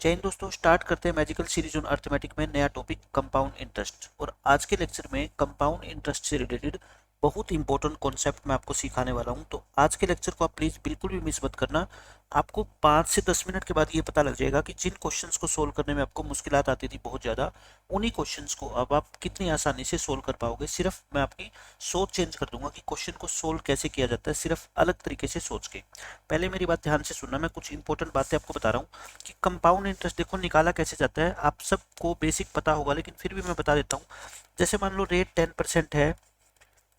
जय हिंद दोस्तों, स्टार्ट करते हैं मैजिकल सीरीज ऑन अर्थमेटिक में नया टॉपिक कंपाउंड इंटरेस्ट। और आज के लेक्चर में कंपाउंड इंटरेस्ट से रिलेटेड बहुत इंपॉर्टेंट कॉन्सेप्ट मैं आपको सिखाने वाला हूं। तो आज के लेक्चर को आप प्लीज बिल्कुल भी मिस मत करना। आपको 5 से 10 मिनट के बाद ये पता लग जाएगा कि जिन क्वेश्चंस को सोल्व करने में आपको मुश्किलात आती थी बहुत ज़्यादा, उन्हीं क्वेश्चंस को अब आप कितनी आसानी से सोल्व कर पाओगे। सिर्फ मैं आपकी सोच चेंज कर दूंगा कि क्वेश्चन को सोल्व कैसे किया जाता है, सिर्फ अलग तरीके से सोच के। पहले मेरी बात ध्यान से सुनना, मैं कुछ इंपॉर्टेंट बातें आपको बता रहा हूँ कि कंपाउंड इंटरेस्ट देखो निकाला कैसे जाता है। आप सबको बेसिक पता होगा, लेकिन फिर भी मैं बता देता हूँ। जैसे मान लो रेट 10% है,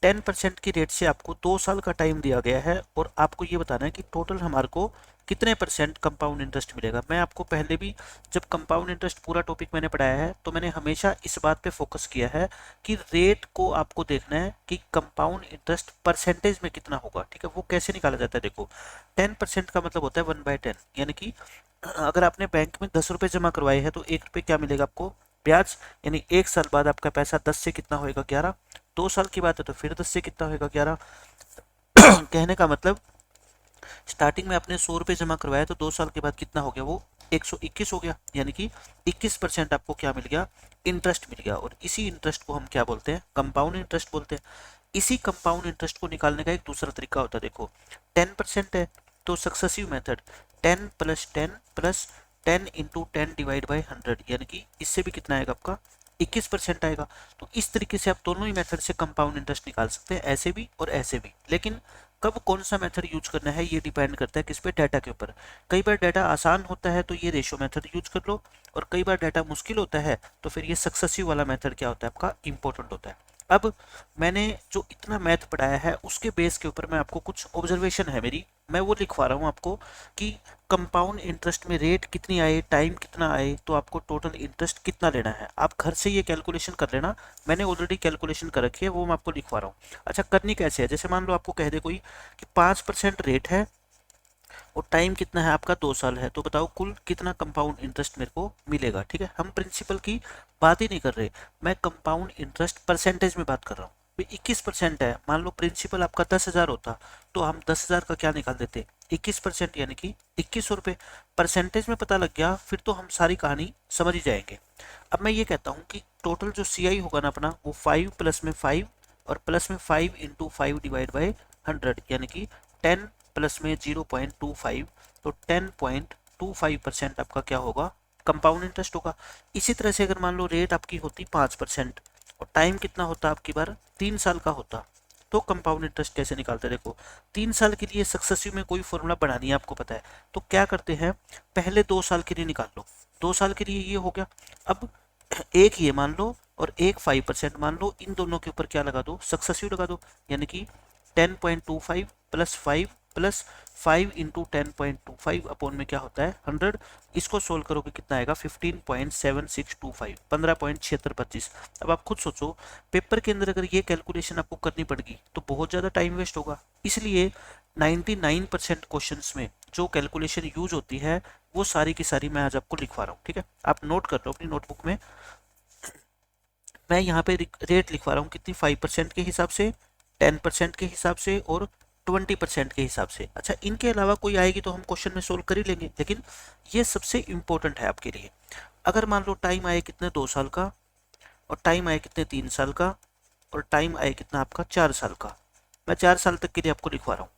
10% की रेट से आपको 2 साल का टाइम दिया गया है और आपको ये बताना है कि टोटल हमारे को कितने परसेंट कंपाउंड इंटरेस्ट मिलेगा। मैं आपको पहले भी जब कंपाउंड इंटरेस्ट पूरा टॉपिक मैंने पढ़ाया है तो मैंने हमेशा इस बात पे फोकस किया है कि रेट को आपको देखना है कि कंपाउंड इंटरेस्ट परसेंटेज में कितना होगा। ठीक है, वो कैसे निकाला जाता है। देखो 10% का मतलब होता है 1/10, यानी कि अगर आपने बैंक में 10 रुपये जमा करवाए हैं तो 1 रुपये क्या मिलेगा आपको, ब्याज। यानी 1 साल बाद आपका पैसा 10 से कितना होएगा, 11। 2 साल की बात है तो फिर 10 से कितना होएगा, 11। कहने का मतलब स्टार्टिंग में आपने 100 रुपये जमा करवाया तो 2 साल के बाद कितना हो गया, वो 121 हो गया। यानी कि 21% आपको क्या मिल गया, इंटरेस्ट मिल गया। और इसी इंटरेस्ट को हम क्या बोलते हैं, कंपाउंड इंटरेस्ट बोलते हैं। इसी कंपाउंड इंटरेस्ट को निकालने का एक दूसरा तरीका होता है। देखो 10% है तो successive method 10 plus 10 plus 10 into 10 divide by 100, यानी कि इससे भी कितना आएगा आपका, 21% आएगा। तो इस तरीके से आप दोनों ही मेथड से कंपाउंड इंटरेस्ट निकाल सकते हैं, ऐसे भी और ऐसे भी। लेकिन कब कौन सा मेथड यूज करना है ये डिपेंड करता है किस पे, डाटा के ऊपर। कई बार डाटा आसान होता है तो ये रेशो मेथड यूज कर लो, और कई बार डाटा मुश्किल होता है तो फिर ये सक्सेसिव वाला मेथड क्या होता है आपका, इंपॉर्टेंट होता है। अब मैंने जो इतना मैथ पढ़ाया है उसके बेस के ऊपर मैं आपको कुछ ऑब्जर्वेशन है मेरी, मैं वो लिखवा रहा हूँ आपको कि कंपाउंड इंटरेस्ट में रेट कितनी आए, टाइम कितना आए, तो आपको टोटल इंटरेस्ट कितना लेना है। आप घर से ये कैलकुलेशन कर लेना, मैंने ऑलरेडी कैलकुलेशन कर रखी है, वो मैं आपको लिखवा रहा हूँ। अच्छा, करनी कैसे है, जैसे मान लो आपको कह दे कोई कि 5% रेट है और टाइम कितना है आपका, 2 साल है, तो बताओ कुल कितना कंपाउंड इंटरेस्ट मेरे को मिलेगा। ठीक है, हम प्रिंसिपल की बात ही नहीं कर रहे, मैं कंपाउंड इंटरेस्ट परसेंटेज में बात कर रहा हूँ। 21% है, मान लो प्रिंसिपल आपका 10,000 होता तो हम 10,000 का क्या निकाल देते, 21%, यानी कि 2100 रुपये। परसेंटेज में पता लग गया फिर तो हम सारी कहानी समझ ही जाएंगे। अब मैं ये कहता हूँ कि टोटल जो सी आई होगा ना अपना, वो 5 प्लस में 5 और प्लस में 5 इंटू 5 डिवाइड बाई 100, यानी कि 10 प्लस में 0.25, तो 10.25% आपका क्या होगा, कंपाउंड इंटरेस्ट होगा। इसी तरह से अगर मान लो रेट आपकी होती 5% और टाइम कितना होता आपकी बार, 3 साल का होता, तो कंपाउंड इंटरेस्ट कैसे निकालते हैं। देखो 3 साल के लिए सक्सेसिव में कोई फॉर्मूला बढ़ानी है आपको पता है, तो क्या करते हैं, पहले 2 साल के लिए निकाल लो। 2 साल के लिए ये हो गया। अब एक ये मान लो और एक 5% मान लो, इन दोनों के ऊपर क्या लगा दो, सक्सेसिव लगा दो, यानी कि 10.25 प्लस 5 प्लस 5 इंटू 10.25 अपॉन में क्या होता है 100। इसको सोल्व करोगे कितना आएगा, 15.7625, 15.7625। अब आप खुद सोचो, पेपर के अंदर अगर ये कैलकुलेशन आपको करनी पड़ेगी तो बहुत ज़्यादा टाइम वेस्ट होगा। इसलिए 99% क्वेश्चंस में जो कैलकुलेशन यूज होती है वो सारी की सारी मैं आज आपको लिखवा रहा हूँ। ठीक है, आप नोट कर लो अपनी नोटबुक में। मैं यहाँ पे रेट लिखवा रहा हूँ कितनी, 5% के हिसाब से, 10% के हिसाब से और 20% के हिसाब से। अच्छा, इनके अलावा कोई आएगी तो हम क्वेश्चन में सोल्व कर ही लेंगे, लेकिन ये सबसे इंपॉर्टेंट है आपके लिए। अगर मान लो टाइम आए कितने, 2 साल का, और टाइम आए कितने, 3 साल का, और टाइम आए कितना आपका, 4 साल का। मैं 4 साल तक के लिए आपको लिखवा रहा हूँ।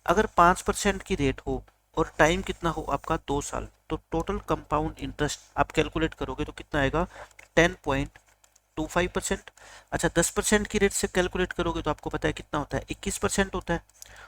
अगर 5% की रेट हो और टाइम कितना हो आपका, 2 साल, तो टोटल कंपाउंड इंटरेस्ट आप कैलकुलेट करोगे तो कितना आएगा, 10.25%। अच्छा, 10% की रेट से कैलकुलेट करोगे तो आपको पता है कितना होता है, 21% होता है।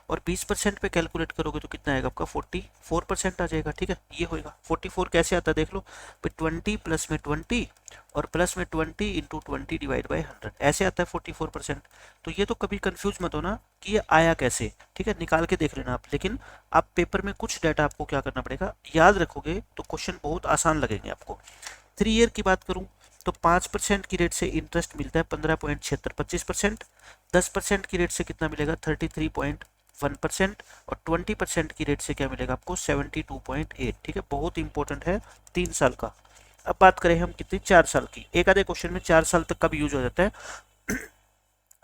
और 20% पे कैलकुलेट करोगे तो कितना आएगा आपका, 44% आ जाएगा। ठीक है, ये होएगा 44 कैसे आता है देख लो, 20 प्लस में 20 और प्लस में 20 इंटू 20 डिवाइड बाई 100, ऐसे आता है 44%। तो ये तो कभी कंफ्यूज मत होना कि ये आया कैसे। ठीक है, निकाल के देख लेना आप, लेकिन आप पेपर में कुछ डाटा आपको क्या करना पड़ेगा, याद रखोगे तो क्वेश्चन बहुत आसान लगेंगे आपको। 3 ईयर की बात करूं तो 5% की रेट से इंटरेस्ट मिलता है 15.7625%। 10% की रेट से कितना मिलेगा, 33.1%। और 20% की रेट से क्या मिलेगा आपको, 72.8। ठीक है, बहुत इंपॉर्टेंट है 3 साल का। अब बात करें हम कितनी, 4 साल की। एक आधे क्वेश्चन में 4 साल तक का भी यूज हो जाता है।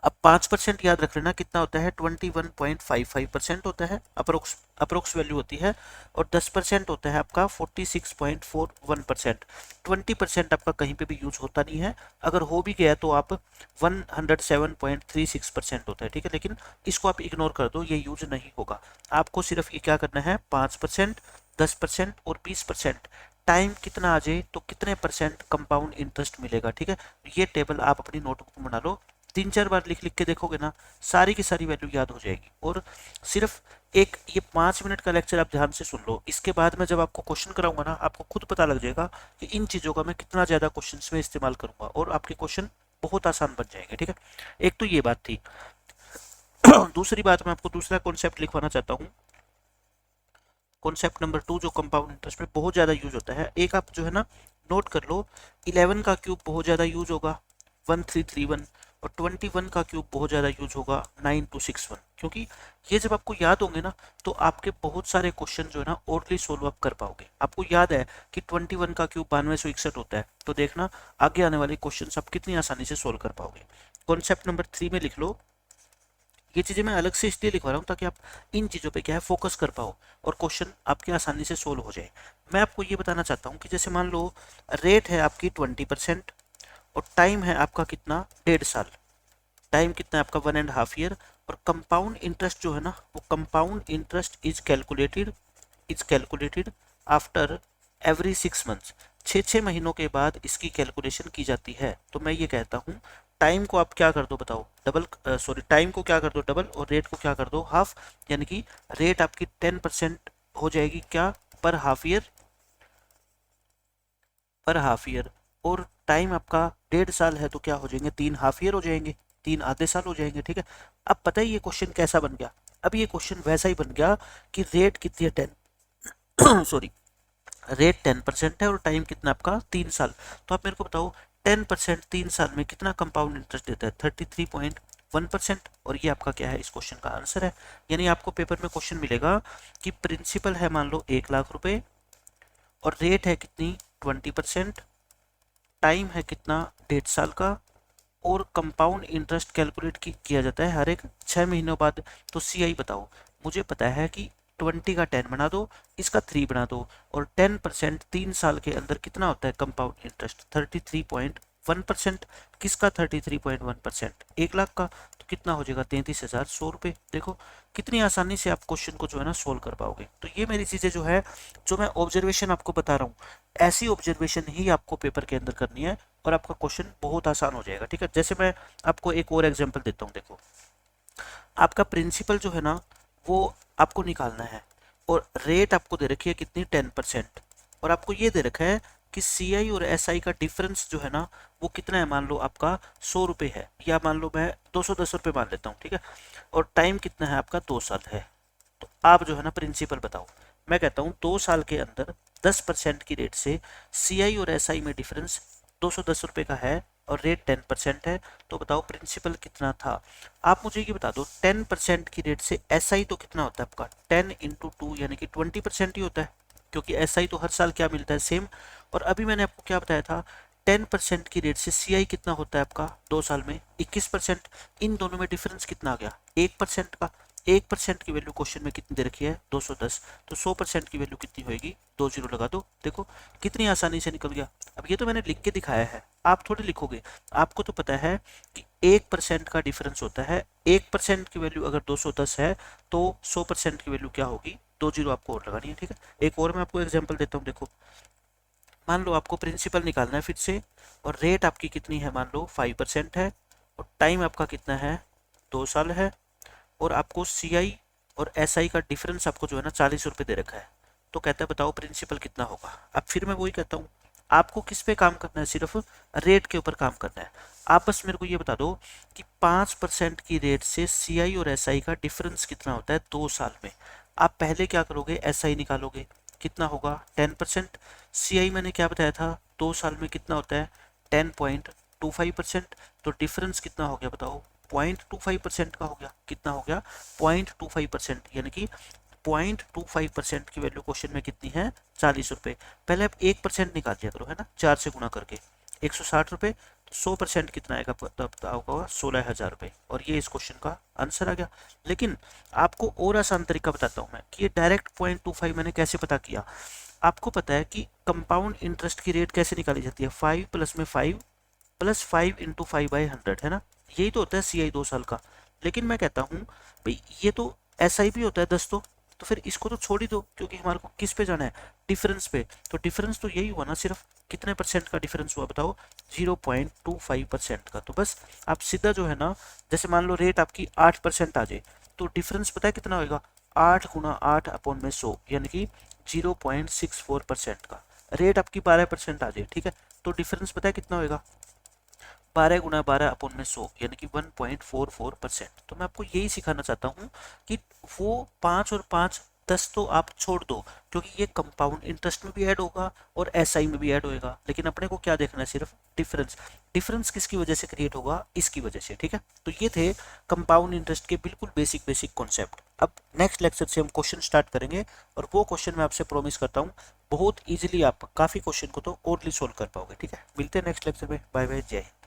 अब 5% याद रख लेना कितना होता है, 21.55% होता है, अप्रोक्स वैल्यू होती है। और 10% होता है आपका 46.41%। 20% आपका कहीं पे भी यूज होता नहीं है, अगर हो भी गया तो आप 107.36% होता है, ठीक है। लेकिन इसको आप इग्नोर कर दो, ये यूज नहीं होगा। आपको सिर्फ ये क्या करना है, 5%, 10% और 20% टाइम कितना आ जाए तो कितने परसेंट कंपाउंड इंटरेस्ट मिलेगा, ठीक है। ये टेबल आप अपनी नोटबुक में बना लो, 3-4 बार लिख लिख के देखोगे ना, सारी की सारी वैल्यू याद हो जाएगी। और सिर्फ एक ये 5 मिनट का लेक्चर आप ध्यान से सुन लो, इसके बाद में जब आपको क्वेश्चन कराऊंगा ना, आपको खुद पता लग जाएगा कि इन चीज़ों का मैं कितना ज़्यादा क्वेश्चन में इस्तेमाल करूंगा और आपके क्वेश्चन बहुत आसान बन जाएंगे, ठीक है। एक तो ये बात थी। दूसरी बात, मैं आपको दूसरा कॉन्सेप्ट लिखवाना चाहता हूँ। कॉन्सेप्ट नंबर 2 जो कंपाउंड इंटरेस्ट में बहुत ज़्यादा यूज होता है, एक आप जो है ना नोट कर लो, 11 का क्यूब बहुत ज़्यादा यूज होगा, 1331। और 21 का क्यूब बहुत ज़्यादा यूज होगा, 9261। क्योंकि ये जब आपको याद होंगे ना, तो आपके बहुत सारे क्वेश्चन जो है ना ओरली सोल्व आप कर पाओगे। आपको याद है कि 21 का क्यूब 9261 होता है, तो देखना आगे आने वाले क्वेश्चन आप कितनी आसानी से सोल्व कर पाओगे। कॉन्सेप्ट नंबर 3 में लिख लो। ये चीज़ें मैं अलग से इसलिए लिखवा रहा हूँ ताकि आप इन चीज़ों पे क्या है फोकस कर पाओ और क्वेश्चन आपके आसानी से सोल्व हो जाए। मैं आपको ये बताना चाहता हूँ कि जैसे मान लो रेट है आपकी 20% और टाइम है आपका कितना, 1.5 साल। टाइम कितना है आपका, 1.5 ईयर। और कंपाउंड इंटरेस्ट जो है ना, वो compound interest is calculated after every 6 months. 6 महीनों के बाद इसकी कैलकुलेशन की जाती है। तो मैं ये कहता हूँ, टाइम को आप क्या कर दो बताओ, टाइम को क्या कर दो डबल और रेट को क्या कर दो हाफ। यानी कि रेट आपकी 10% हो जाएगी क्या, पर हाफ ईयर। और टाइम आपका 1.5 साल है, तो क्या हो जाएंगे, 3 हाफ ईयर हो जाएंगे, 3 आधे साल हो जाएंगे, ठीक है। अब पता है ये क्वेश्चन कैसा बन गया, अब ये क्वेश्चन वैसा ही बन गया कि रेट कितनी है 10 सॉरी, रेट 10% है और टाइम कितना आपका 3 साल। तो आप मेरे को बताओ 10% 3 साल में कितना कंपाउंड इंटरेस्ट देता है, 33.1%। और ये आपका क्या है, इस क्वेश्चन का आंसर है। यानी आपको पेपर में क्वेश्चन मिलेगा कि प्रिंसिपल है मान लो 1 लाख रुपए और रेट है कितनी 20%, टाइम है कितना 1.5 साल का, और कंपाउंड इंटरेस्ट कैलकुलेट किया जाता है हर एक 6 महीनों बाद। तो CI बताओ, मुझे पता है कि 20 का 10 बना दो, इसका 3 बना दो, और 10% 3 साल के अंदर कितना होता है कंपाउंड इंटरेस्ट, 33.1%। किसका 33.1%, 1 लाख का। तो कितना हो जाएगा, 33,100 रुपये। देखो कितनी आसानी से आप क्वेश्चन को जो है ना सोल्व कर पाओगे। तो ये मेरी चीज़ें जो है, जो मैं ऑब्जर्वेशन आपको बता रहा हूँ, ऐसी ऑब्जर्वेशन ही आपको पेपर के अंदर करनी है और आपका क्वेश्चन बहुत आसान हो जाएगा, ठीक है। जैसे मैं आपको एक और एग्जांपल देता हूँ। देखो आपका प्रिंसिपल जो है ना, वो आपको निकालना है और रेट आपको दे रखी है कितनी, 10%। और आपको ये दे रखा है कि CI और SI का डिफरेंस जो है ना, वो कितना है, मान लो आपका 100 रुपये है, या मान लो मैं 210 रुपये मान लेता हूँ, ठीक है। और टाइम कितना है आपका, 2 साल है। तो आप जो है ना प्रिंसिपल बताओ। मैं कहता हूँ 2 साल के अंदर 10% की रेट से CI और SI में डिफरेंस 210 रुपये का है और रेट 10% है। तो बताओ प्रिंसिपल कितना था। आप मुझे ये बता दो, 10% की रेट से SI तो कितना होता है आपका, 10 × 2 यानी कि 20% ही होता है, क्योंकि SI तो हर साल क्या मिलता है, सेम। और अभी मैंने आपको क्या बताया था, 10% की रेट से CI कितना होता है आपका 2 साल में, 21%। इन दोनों में डिफरेंस कितना आ गया, 1% का। 1% की वैल्यू क्वेश्चन में कितनी दे रखी है, 210। तो 100% की वैल्यू कितनी होगी, 2 जीरो लगा दो। देखो कितनी आसानी से निकल गया। अब ये तो मैंने लिख के दिखाया है, आप थोड़ी लिखोगे। आपको तो पता है कि 1% का डिफरेंस होता है। 1% की वैल्यू अगर 210 है तो 100% की वैल्यू क्या होगी, 2 जीरो आपको और लगानी है, ठीक है। एक और मैं आपको एग्जाम्पल देता हूँ। देखो मान लो आपको प्रिंसिपल निकालना है फिर से, और रेट आपकी कितनी है, मान लो 5% है, और टाइम आपका कितना है, 2 साल है, और आपको CI और SI का डिफरेंस आपको जो है ना 40 रुपये दे रखा है। तो कहता है बताओ प्रिंसिपल कितना होगा। अब फिर मैं वही कहता हूँ, आपको किस पे काम करना है, सिर्फ रेट के ऊपर काम करना है। आप बस मेरे को ये बता दो कि 5% की रेट से CI और SI का डिफरेंस कितना होता है 2 साल में। आप पहले क्या करोगे, SI निकालोगे, कितना होगा 10%। CI मैंने क्या बताया था, 2 साल में कितना होता है 10.25%। तो डिफरेंस कितना हो गया बताओ, 0.25% का हो गया। कितना हो गया, 0.25%। यानी कि 0.25% की वैल्यू क्वेश्चन में कितनी है, 40 रुपये। पहले आप 1% निकाल दिया करो, है ना, 4 से गुणा करके 160 रुपये। 100% कितना आएगा होगा 16,000 रुपये। और ये इस क्वेश्चन का आंसर आ गया। लेकिन आपको और आसान तरीका बताता हूँ मैं कि ये डायरेक्ट 0.25 मैंने कैसे पता किया। आपको पता है कि कंपाउंड इंटरेस्ट की रेट कैसे निकाली जाती है, 5 प्लस में 5 प्लस 5 इंटू 5/100 है ना, यही तो होता है CI 2 साल का। लेकिन मैं कहता हूँ भाई ये तो SI भी होता है 10, तो फिर इसको तो छोड़ ही दो, क्योंकि हमारे को किस पे जाना है, डिफरेंस पे। तो डिफरेंस तो यही हुआ ना, सिर्फ कितने परसेंट का डिफरेंस हुआ बताओ, 0.25% का। तो बस आप सीधा जो है ना, जैसे मान लो रेट आपकी 8% आ जाए, तो डिफरेंस पता है कितना होगा, 8 गुना 8 अपॉन में 100, यानी कि 0.64% का। रेट आपकी 12% आ जाए, ठीक है, तो डिफरेंस पता है कितना होगा, 12 गुना 12 अपॉन में 100, यानी कि 1.44%। तो मैं आपको यही सिखाना चाहता हूँ कि वो 5 और 5 10 तो आप छोड़ दो, क्योंकि ये कंपाउंड इंटरेस्ट में भी ऐड होगा और SI में भी ऐड होएगा। लेकिन अपने को क्या देखना है, सिर्फ डिफरेंस। डिफरेंस किसकी वजह से क्रिएट होगा, इसकी वजह से, ठीक है। तो ये थे कंपाउंड इंटरेस्ट के बिल्कुल बेसिक बेसिक कॉन्सेप्ट। अब नेक्स्ट लेक्चर से हम क्वेश्चन स्टार्ट करेंगे, और वो क्वेश्चन मैं आपसे प्रॉमिस करता हूँ बहुत इजीली आप काफी क्वेश्चन को तो ओरली सोल्व कर पाओगे, ठीक है। मिलते हैं नेक्स्ट लेक्चर में, बाय बाय, जय हिंद।